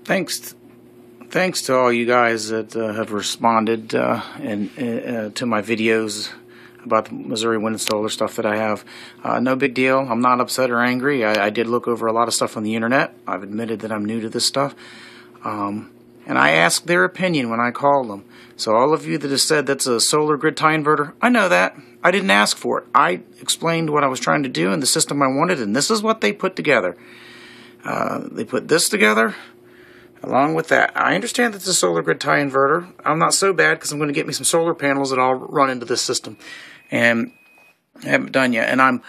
Thanks to all you guys that have responded to my videos about the Missouri wind and solar stuff that I have. No big deal. I'm not upset or angry. I did look over a lot of stuff on the internet. I've admitted that I'm new to this stuff. And I asked their opinion when I called them. So all of you that have said that's a solar grid tie inverter, I know that. I didn't ask for it. I explained what I was trying to do and the system I wanted, and this is what they put together. They put this together along with that. I understand that it's a solar grid tie inverter. I'm not so bad because I'm going to get me some solar panels that I'll run into this system. And I haven't done yet. And I'm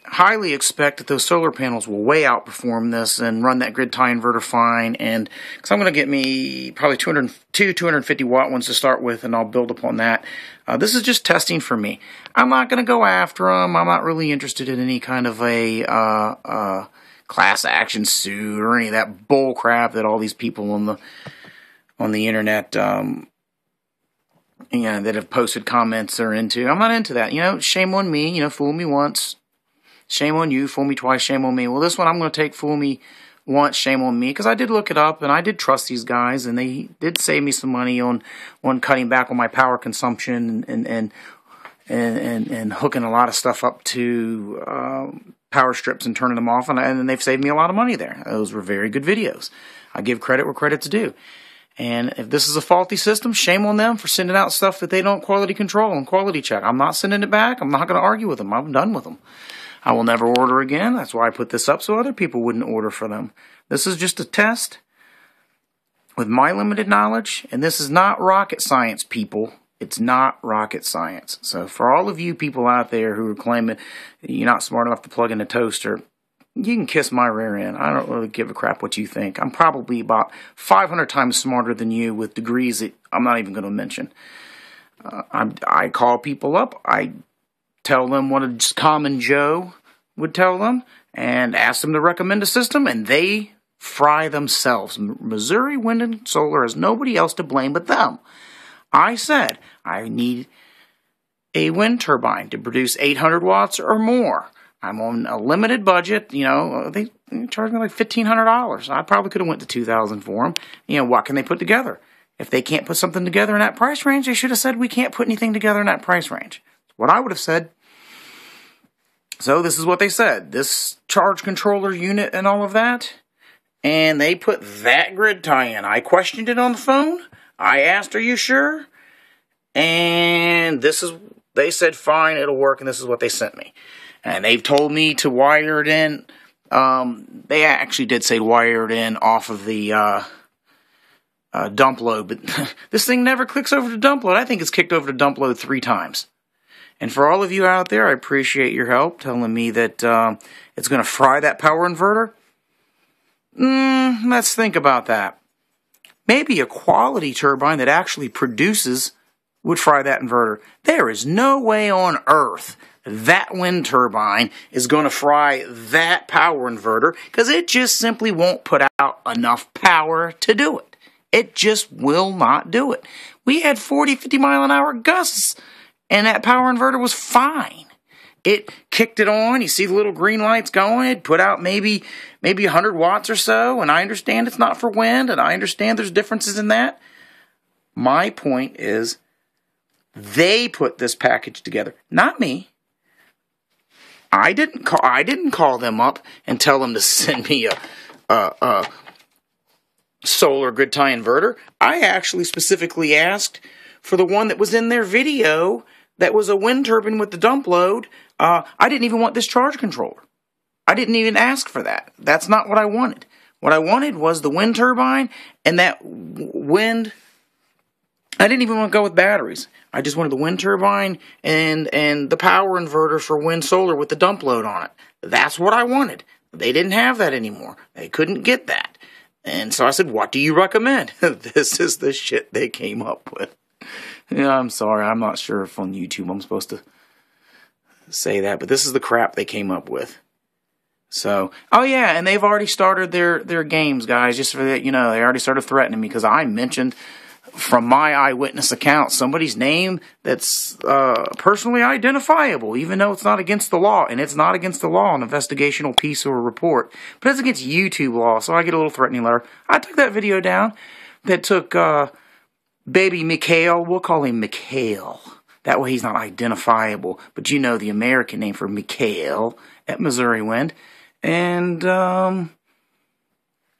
highly expect that those solar panels will way outperform this and run that grid tie inverter fine. And because I'm going to get me probably 250 watt ones to start with, and I'll build upon that. This is just testing for me. I'm not going to go after them. I'm not really interested in any kind of a class action suit or any of that bull crap that all these people on the internet that have posted comments are into. I'm not into that. Shame on me. Fool me once. Shame on you, fool me twice, shame on me. Well, this one I'm going to take fool me once, shame on me, because I did look it up, and I did trust these guys, and they did save me some money on cutting back on my power consumption and hooking a lot of stuff up to power strips and turning them off, and they've saved me a lot of money there. Those were very good videos. I give credit where credit's due. And if this is a faulty system, shame on them for sending out stuff that they don't quality control and quality check. I'm not sending it back. I'm not going to argue with them. I'm done with them. I will never order again. That's why I put this up, so other people wouldn't order for them. This is just a test with my limited knowledge, and this is not rocket science, people. It's not rocket science. So for all of you people out there who are claiming you're not smart enough to plug in a toaster, you can kiss my rear end. I don't really give a crap what you think. I'm probably about 500 times smarter than you with degrees that I'm not even going to mention. I call people up. I tell them what a common Joe would tell them and ask them to recommend a system, and they fry themselves. Missouri Wind and Solar has nobody else to blame but them. I said I need a wind turbine to produce 800 watts or more. I'm on a limited budget. They charged me like $1,500. I probably could have went to $2,000 for them. What can they put together? If they can't put something together in that price range, they should have said we can't put anything together in that price range. That's what I would have said. So this is what they said. This charge controller unit and all of that. And they put that grid tie in. I questioned it on the phone. I asked, are you sure? And they said, fine, it'll work. And this is what they sent me. And they've told me to wire it in. They actually did say wire it in off of the dump load. But this thing never clicks over to dump load. I think it's kicked over to dump load 3 times. And for all of you out there, I appreciate your help telling me that it's going to fry that power inverter. Let's think about that. Maybe a quality turbine that actually produces would fry that inverter. There is no way on earth that wind turbine is going to fry that power inverter because it just simply won't put out enough power to do it. It just will not do it. We had 40, 50 mile an hour gusts. And that power inverter was fine. It kicked it on. You see the little green lights going. It put out maybe 100 watts or so. And I understand it's not for wind. And I understand there's differences in that. My point is they put this package together. Not me. I didn't call them up and tell them to send me a solar grid tie inverter. I actually specifically asked for the one that was in their video that was a wind turbine with the dump load. I didn't even want this charge controller. I didn't even ask for that. That's not what I wanted. What I wanted was the wind turbine and that wind. I didn't even want to go with batteries. I just wanted the wind turbine and the power inverter for wind solar with the dump load on it. That's what I wanted. They didn't have that anymore. They couldn't get that. And so I said, what do you recommend? This is the shit they came up with. Yeah, I'm sorry. I'm not sure if on YouTube I'm supposed to say that, but this is the crap they came up with. So, oh yeah, and they've already started their games, guys. Just for that, they already started threatening me because I mentioned from my eyewitness account, somebody's name that's personally identifiable, even though it's not against the law. And it's not against the law, an investigational piece or a report. But it's against YouTube law, so I get a little threatening letter. I took that video down that took baby Mikhail. We'll call him Mikhail. That way he's not identifiable. But you know the American name for Mikhail at Missouri Wind. And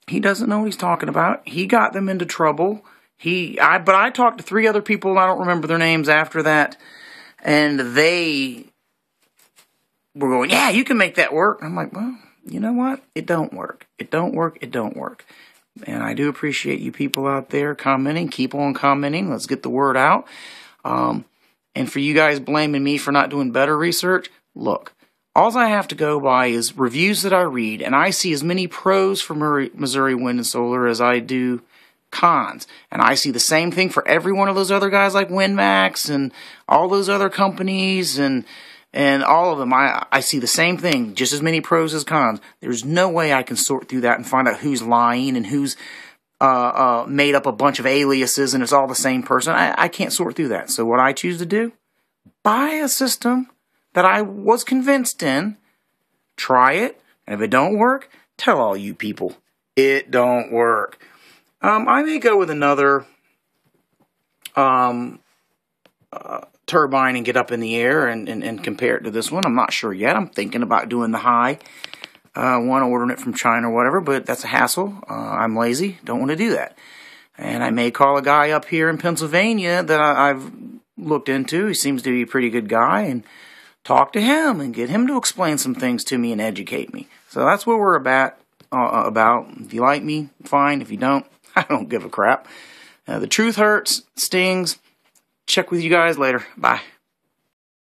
he doesn't know what he's talking about. He got them into trouble. But I talked to 3 other people, and I don't remember their names after that, and they were going, yeah, you can make that work. I'm like, well, you know what? It don't work. It don't work. It don't work. And I do appreciate you people out there commenting. Keep on commenting. Let's get the word out. And for you guys blaming me for not doing better research, look, all I have to go by is reviews that I read, and I see as many pros for Missouri Wind and Solar as I do cons. And I see the same thing for every one of those other guys like WinMax and all those other companies and all of them. I see the same thing, just as many pros as cons. There's no way I can sort through that and find out who's lying and who's made up a bunch of aliases and it's all the same person. I can't sort through that. So what I choose to do, buy a system that I was convinced in, try it, and if it don't work, tell all you people it don't work. I may go with another turbine and get up in the air and compare it to this one. I'm not sure yet. I'm thinking about doing the high one, ordering it from China or whatever, but that's a hassle. I'm lazy. Don't want to do that. And I may call a guy up here in Pennsylvania that I've looked into. He seems to be a pretty good guy, and talk to him and get him to explain some things to me and educate me. So that's where we're about. If you like me, fine. If you don't, I don't give a crap. The truth hurts, stings. Check with you guys later. Bye.